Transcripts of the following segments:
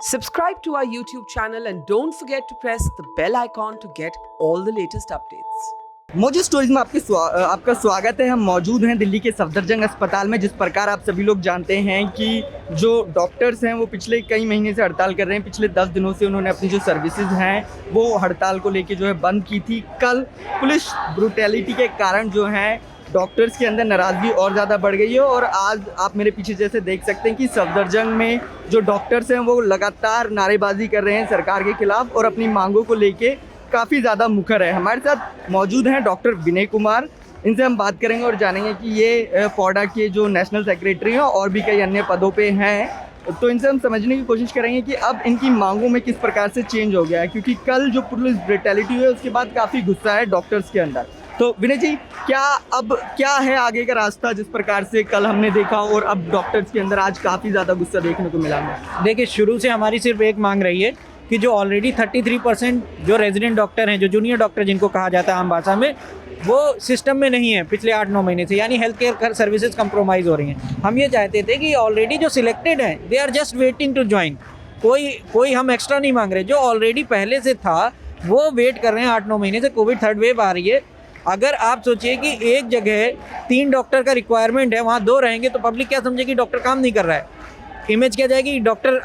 Subscribe to our YouTube channel and don't forget to press the bell icon to get all the latest updates. मौजूद stories में आपका स्वागत है। हम मौजूद हैं दिल्ली के सफदरजंग अस्पताल में। जिस प्रकार आप सभी लोग जानते हैं कि जो डॉक्टर्स हैं वो पिछले कई महीने से हड़ताल कर रहे हैं। पिछले 10 दिनों से उन्होंने अपनी जो सर्विसेज हैं वो हड़ताल को लेके जो है बंद की थी। कल पुलिस ब्रूटैलिटी के कारण जो है डॉक्टर्स के अंदर नाराज़गी और ज़्यादा बढ़ गई है और आज आप मेरे पीछे जैसे देख सकते हैं कि सफदरजंग में जो डॉक्टर्स हैं वो लगातार नारेबाजी कर रहे हैं सरकार के खिलाफ और अपनी मांगों को लेके काफ़ी ज़्यादा मुखर है। हमारे साथ मौजूद हैं डॉक्टर विनय कुमार। इनसे हम बात करेंगे और जानेंगे कि ये फॉडा के जो नेशनल सेक्रेटरी हैं और भी कई अन्य पदों पे हैं। तो इनसे हम समझने की कोशिश करेंगे कि अब इनकी मांगों में किस प्रकार से चेंज हो गया है, क्योंकि कल जो पुलिस ब्रूटैलिटी हुई है उसके बाद काफ़ी गुस्सा है डॉक्टर्स के अंदर। तो विनय जी, क्या है आगे का रास्ता? जिस प्रकार से कल हमने देखा और अब डॉक्टर्स के अंदर आज काफ़ी ज़्यादा गुस्सा देखने को मिला है। देखिए, शुरू से हमारी सिर्फ एक मांग रही है कि जो ऑलरेडी 33% जो रेजिडेंट डॉक्टर हैं, जो जूनियर डॉक्टर जिनको कहा जाता है आम भाषा में, वो सिस्टम में नहीं है पिछले 8-9 महीने से, यानी हेल्थ केयर सर्विसेज कंप्रोमाइज़ हो रही हैं। हम ये चाहते थे कि ऑलरेडी जो सिलेक्टेड हैं they are just waiting to join. कोई हम एक्स्ट्रा नहीं मांग रहे। जो ऑलरेडी पहले से था वो वेट कर रहे हैं 8-9 महीने से। कोविड थर्ड वेव आ रही है। अगर आप सोचिए कि एक जगह 3 डॉक्टर का रिक्वायरमेंट है, वहाँ 2 रहेंगे तो पब्लिक क्या समझेगी? डॉक्टर काम नहीं कर रहा है। इमेज क्या जाएगी? डॉक्टर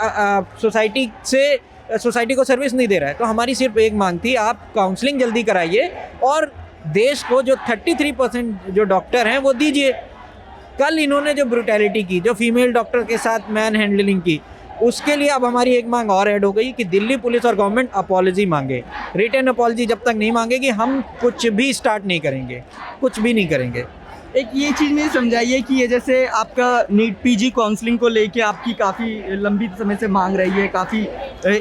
सोसाइटी को सर्विस नहीं दे रहा है। तो हमारी सिर्फ एक मांग थी, आप काउंसलिंग जल्दी कराइए और देश को जो 33% जो डॉक्टर हैं वो दीजिए। कल इन्होंने जो ब्रूटैलिटी की, जो फीमेल डॉक्टर के साथ मैन हैंडलिंग की, उसके लिए अब हमारी एक मांग और ऐड हो गई कि दिल्ली पुलिस और गवर्नमेंट अपॉलजी मांगे। रिटर्न अपॉलजी जब तक नहीं मांगेगी हम कुछ भी स्टार्ट नहीं करेंगे, कुछ भी नहीं करेंगे। एक ये चीज़ मुझे समझाइए कि ये जैसे आपका नीट पीजी काउंसलिंग को लेके आपकी काफ़ी लंबी समय से मांग रही है, काफ़ी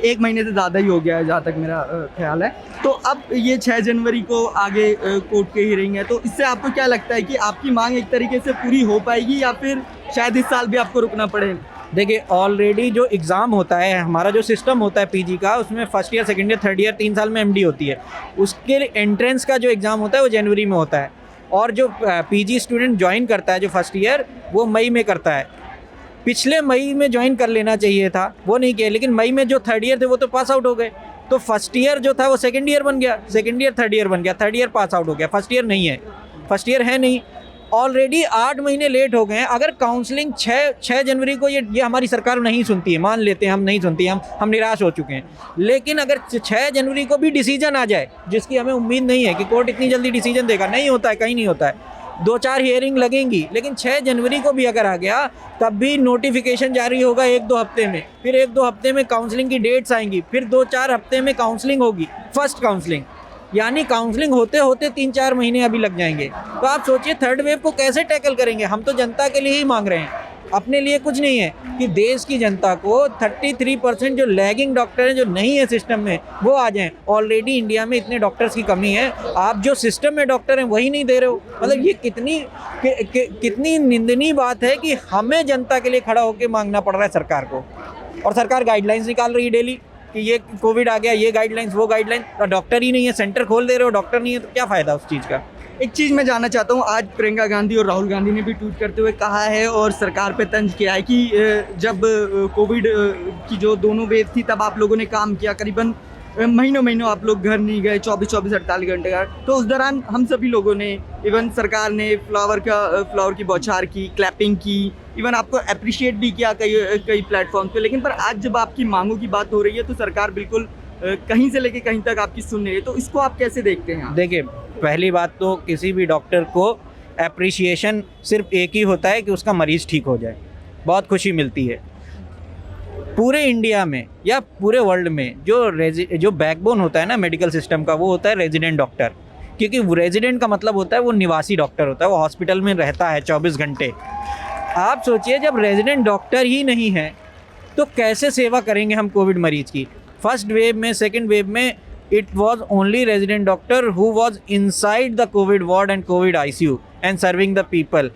1 महीने से ज़्यादा ही हो गया है जहाँ तक मेरा ख्याल है। तो अब ये 6 जनवरी को आगे कोर्ट के हियरिंग है, तो इससे आपको क्या लगता है कि आपकी मांग एक तरीके से पूरी हो पाएगी या फिर शायद इस साल भी आपको रुकना पड़े? देखिए, ऑलरेडी जो एग्ज़ाम होता है, हमारा जो सिस्टम होता है पीजी का, उसमें first year, second year, third year 3 साल में एमडी होती है। उसके एंट्रेंस का जो एग्ज़ाम होता है वो जनवरी में होता है और जो पीजी स्टूडेंट ज्वाइन करता है जो फर्स्ट ईयर, वो मई में करता है। पिछले मई में ज्वाइन कर लेना चाहिए था, वो नहीं किया। लेकिन मई में जो थर्ड ईयर थे वो तो पास आउट हो गए, तो फर्स्ट ईयर जो था वो सेकंड ईयर बन गया, सेकंड ईयर थर्ड ईयर बन गया, थर्ड ईयर पास आउट हो गया। फर्स्ट ईयर नहीं है, फर्स्ट ईयर है नहीं। ऑलरेडी 8 महीने लेट हो गए हैं। अगर काउंसलिंग 6 जनवरी को ये हमारी सरकार नहीं सुनती है, मान लेते हैं हम नहीं सुनती, हम निराश हो चुके हैं। लेकिन अगर 6 जनवरी को भी डिसीजन आ जाए, जिसकी हमें उम्मीद नहीं है कि कोर्ट इतनी जल्दी डिसीजन देगा, नहीं होता है, कहीं नहीं होता है, 2-4 हियरिंग लगेंगी। लेकिन 6 जनवरी को भी अगर आ गया तब भी नोटिफिकेशन जारी होगा 1-2 हफ्ते में, फिर 1-2 हफ्ते में काउंसलिंग की डेट्स आएंगी, फिर 2-4 हफ्ते में काउंसलिंग होगी, फर्स्ट काउंसलिंग, यानी काउंसलिंग होते होते 3-4 महीने अभी लग जाएंगे। तो आप सोचिए थर्ड वेव को कैसे टैकल करेंगे? हम तो जनता के लिए ही मांग रहे हैं, अपने लिए कुछ नहीं है, कि देश की जनता को 33% जो लैगिंग डॉक्टर हैं, जो नहीं है सिस्टम में, वो आ जाएं। ऑलरेडी इंडिया में इतने डॉक्टर्स की कमी है, आप जो सिस्टम में डॉक्टर हैं वही नहीं दे रहे हो। मतलब ये कितनी निंदनीय बात है कि हमें जनता के लिए खड़ा होकर मांगना पड़ रहा है सरकार को। और सरकार गाइडलाइंस निकाल रही है डेली कि ये कोविड आ गया, ये गाइडलाइंस, वो गाइडलाइंस, और डॉक्टर ही नहीं है। सेंटर खोल दे रहे हो, डॉक्टर नहीं है, तो क्या फ़ायदा उस चीज़ का? एक चीज़ मैं जानना चाहता हूँ, आज प्रियंका गांधी और राहुल गांधी ने भी ट्वीट करते हुए कहा है और सरकार पे तंज किया है कि जब कोविड की जो दोनों वेव थी तब आप लोगों ने काम किया, करीबन महीनों आप लोग घर नहीं गए, 24-24, 48 घंटे का। तो उस दौरान हम सभी लोगों ने, इवन सरकार ने फ्लावर की बौछार की, क्लैपिंग की, इवन आपको अप्रिशिएट भी किया कई प्लेटफॉर्म पे। लेकिन पर आज जब आपकी मांगों की बात हो रही है तो सरकार बिल्कुल कहीं से लेके कहीं तक आपकी सुन रही है। तो इसको आप कैसे देखते हैं? देखिए, पहली बात तो किसी भी डॉक्टर को एप्रिशिएशन सिर्फ एक ही होता है कि उसका मरीज़ ठीक हो जाए, बहुत खुशी मिलती है। पूरे इंडिया में या पूरे वर्ल्ड में जो बैकबोन होता है ना मेडिकल सिस्टम का, वो होता है रेजिडेंट डॉक्टर। क्योंकि रेजिडेंट का मतलब होता है वो निवासी डॉक्टर होता है, वो हॉस्पिटल में रहता है 24 घंटे। आप सोचिए, जब रेजिडेंट डॉक्टर ही नहीं है तो कैसे सेवा करेंगे हम कोविड मरीज की? फर्स्ट वेव में, सेकेंड वेव में, it was only resident doctor who was inside the Covid ward and Covid ICU and serving the people.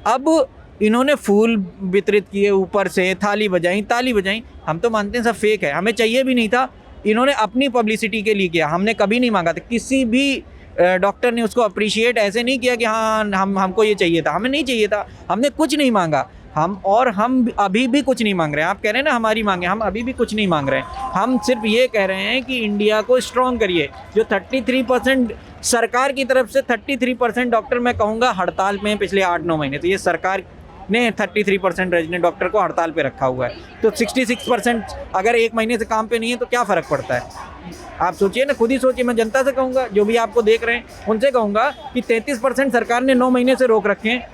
अब इन्होंने फूल वितरित किए, ऊपर से ताली बजाई। हम तो मानते हैं सब फेक है, हमें चाहिए भी नहीं था। इन्होंने अपनी पब्लिसिटी के लिए किया, हमने कभी नहीं मांगा था। किसी भी डॉक्टर ने उसको अप्रिशिएट ऐसे नहीं किया कि हाँ हमको ये चाहिए था, हमें नहीं चाहिए था, हमने कुछ नहीं मांगा। हम अभी भी कुछ नहीं मांग रहे हैं। आप कह रहे हैं ना हमारी मांगे, हम अभी भी कुछ नहीं मांग रहे हैं। हम सिर्फ ये कह रहे हैं कि इंडिया को स्ट्रॉन्ग करिए। जो 33% सरकार की तरफ से 33% डॉक्टर मैं कहूँगा हड़ताल में पिछले 8-9 महीने, तो ये सरकार ने 33% रेजिडेंट डॉक्टर को हड़ताल पे रखा हुआ है। तो 66% अगर 1 महीने से काम पे नहीं है तो क्या फ़र्क पड़ता है? आप सोचिए ना, खुद ही सोचिए। मैं जनता से कहूँगा, जो भी आपको देख रहे हैं उनसे कहूँगा कि 33% सरकार ने 9 महीने से रोक रखे हैं,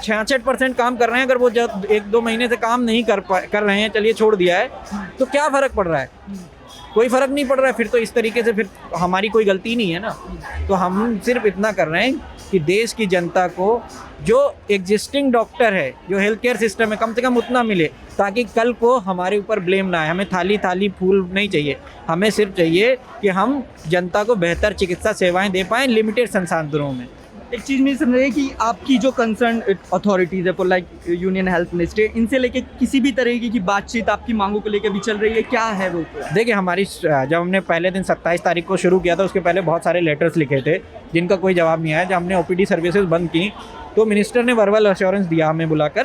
66% काम कर रहे हैं। अगर वो जब 1-2 महीने से काम नहीं कर रहे हैं, चलिए छोड़ दिया है, तो क्या फ़र्क पड़ रहा है? कोई फ़र्क नहीं पड़ रहा है। फिर तो इस तरीके से फिर हमारी कोई गलती नहीं है ना। तो हम सिर्फ इतना कर रहे हैं कि देश की जनता को जो एग्जिस्टिंग डॉक्टर है, जो हेल्थ केयर सिस्टम है, कम से कम उतना मिले, ताकि कल को हमारे ऊपर ब्लेम ना आए। हमें थाली फूल नहीं चाहिए, हमें सिर्फ चाहिए कि हम जनता को बेहतर चिकित्सा सेवाएं दे पाएँ लिमिटेड संसाधनों में। एक चीज़ नहीं समझ रही कि आपकी जो कंसर्न अथॉरिटीज़ है, for like union health ministry, इनसे लेके किसी भी तरीके की बातचीत आपकी मांगों को लेकर भी चल रही है, क्या है वो? देखिए, हमारी जब हमने पहले दिन 27 तारीख को शुरू किया था, उसके पहले बहुत सारे लेटर्स लिखे थे जिनका कोई जवाब नहीं आया। जब हमने OPD सर्विसेज बंद की तो मिनिस्टर ने वर्बल अश्योरेंस दिया हमें बुलाकर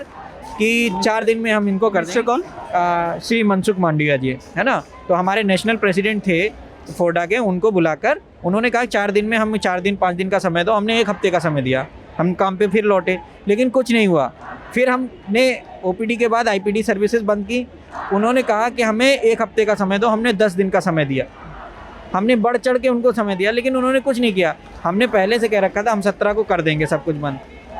कि 4 दिन में हम इनको कर देंगे। कौन? श्री मनसुख मांडविया जी, है ना। तो हमारे नेशनल प्रेसिडेंट थे फोडा के, उनको बुलाकर उन्होंने कहा 4 दिन में, हम 4 दिन 5 दिन का समय दो। हमने 1 हफ्ते का समय दिया, हम काम पे फिर लौटे, लेकिन कुछ नहीं हुआ। फिर हमने OPD के बाद IPD सर्विसेज बंद की। उन्होंने कहा कि हमें 1 हफ्ते का समय दो, हमने 10 दिन का समय दिया। हमने बढ़ चढ़ के उनको समय दिया, लेकिन उन्होंने कुछ नहीं किया। हमने पहले से कह रखा था हम 17 को कर देंगे सब कुछ बंद।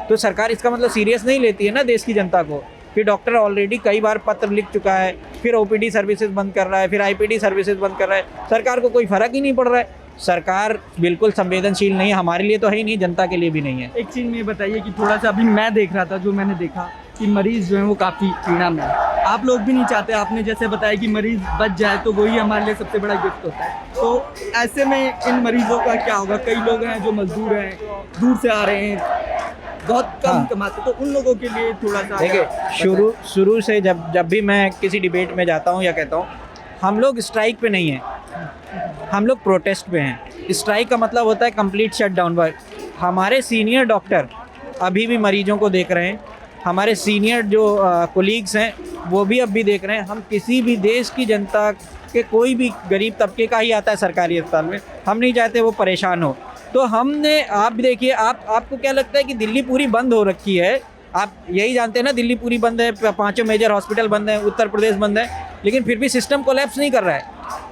तो सरकार इसका मतलब सीरियस नहीं लेती है ना देश की जनता को। फिर डॉक्टर ऑलरेडी कई बार पत्र लिख चुका है, फिर OPD सर्विसेज बंद कर रहा है, फिर IPD सर्विसेज बंद कर रहा है। सरकार को कोई फ़र्क ही नहीं पड़ रहा है। सरकार बिल्कुल संवेदनशील नहीं है, हमारे लिए तो है ही नहीं, जनता के लिए भी नहीं है। एक चीज़ में बताइए कि थोड़ा सा अभी मैं देख रहा था, जो मैंने देखा कि मरीज़ जो है वो काफ़ी पीड़ा में है। आप लोग भी नहीं चाहते, आपने जैसे बताया कि मरीज़ बच जाए तो वही हमारे लिए सबसे बड़ा गिफ्ट होता है। तो ऐसे में इन मरीज़ों का क्या होगा? कई लोग हैं जो मजदूर हैं, दूर से आ रहे हैं, बहुत कम कमाते, तो उन लोगों के लिए थोड़ा सा देखिए, शुरू से जब भी मैं किसी डिबेट में जाता हूँ या कहता हूँ, हम लोग स्ट्राइक पे नहीं हैं, हम लोग प्रोटेस्ट पे हैं। स्ट्राइक का मतलब होता है कंप्लीट शटडाउन। हमारे सीनियर डॉक्टर अभी भी मरीजों को देख रहे हैं, हमारे सीनियर जो कोलीग्स हैं वो भी अब भी देख रहे हैं। हम किसी भी देश की जनता के, कोई भी गरीब तबके का ही आता है सरकारी अस्पताल में, हम नहीं चाहते वो परेशान हो। तो हमने, आप भी देखिए, आपको क्या लगता है कि दिल्ली पूरी बंद हो रखी है? आप यही जानते हैं ना, दिल्ली पूरी बंद है, 5 मेजर हॉस्पिटल बंद है, उत्तर प्रदेश बंद है, लेकिन फिर भी सिस्टम कोलैप्स नहीं कर रहा है,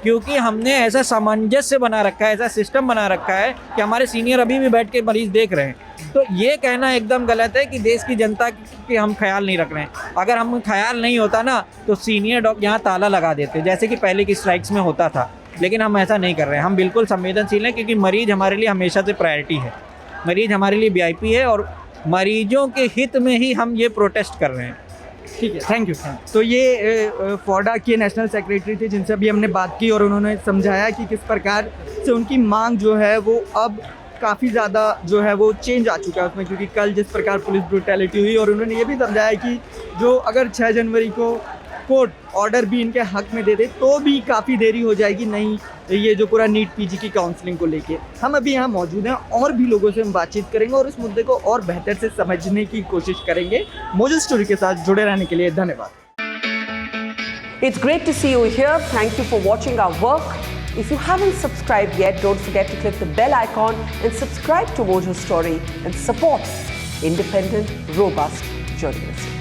क्योंकि हमने ऐसा सामंजस्य बना रखा है, ऐसा सिस्टम बना रखा है कि हमारे सीनियर अभी भी बैठ के मरीज देख रहे हैं। तो ये कहना एकदम गलत है कि देश की जनता की हम ख्याल नहीं रख रहे हैं। अगर हम ख्याल नहीं होता ना तो सीनियर डॉक्टर यहाँ ताला लगा देते, जैसे कि पहले की स्ट्राइक्स में होता था। लेकिन हम ऐसा नहीं कर रहे हैं, हम बिल्कुल संवेदनशील हैं, क्योंकि मरीज़ हमारे लिए हमेशा से प्रायोरिटी है। मरीज़ हमारे लिए VIP है और मरीजों के हित में ही हम ये प्रोटेस्ट कर रहे हैं। ठीक है, थैंक यू। तो ये फोडा के नेशनल सेक्रेटरी थे जिनसे अभी हमने बात की, और उन्होंने समझाया कि किस प्रकार से उनकी मांग जो है वो अब काफ़ी ज़्यादा जो है वो चेंज आ चुका है उसमें, क्योंकि कल जिस प्रकार पुलिस ब्रूटैलिटी हुई, और उन्होंने ये भी समझाया कि जो अगर 6 जनवरी को कोर्ट ऑर्डर भी इनके हक में दे दे तो भी काफ़ी देरी हो जाएगी, नहीं ये जो पूरा नीट PG की काउंसलिंग को लेके। हम अभी यहाँ मौजूद हैं, और भी लोगों से हम बातचीत करेंगे और इस मुद्दे को और बेहतर से समझने की कोशिश करेंगे। मौजूद स्टोरी के साथ जुड़े रहने के लिए धन्यवाद। It's great to see you here. Thank you for watching our work. If you haven't subscribed yet, don't forget to click the bell icon and subscribe to Mojo Story and support independent, robust journalism.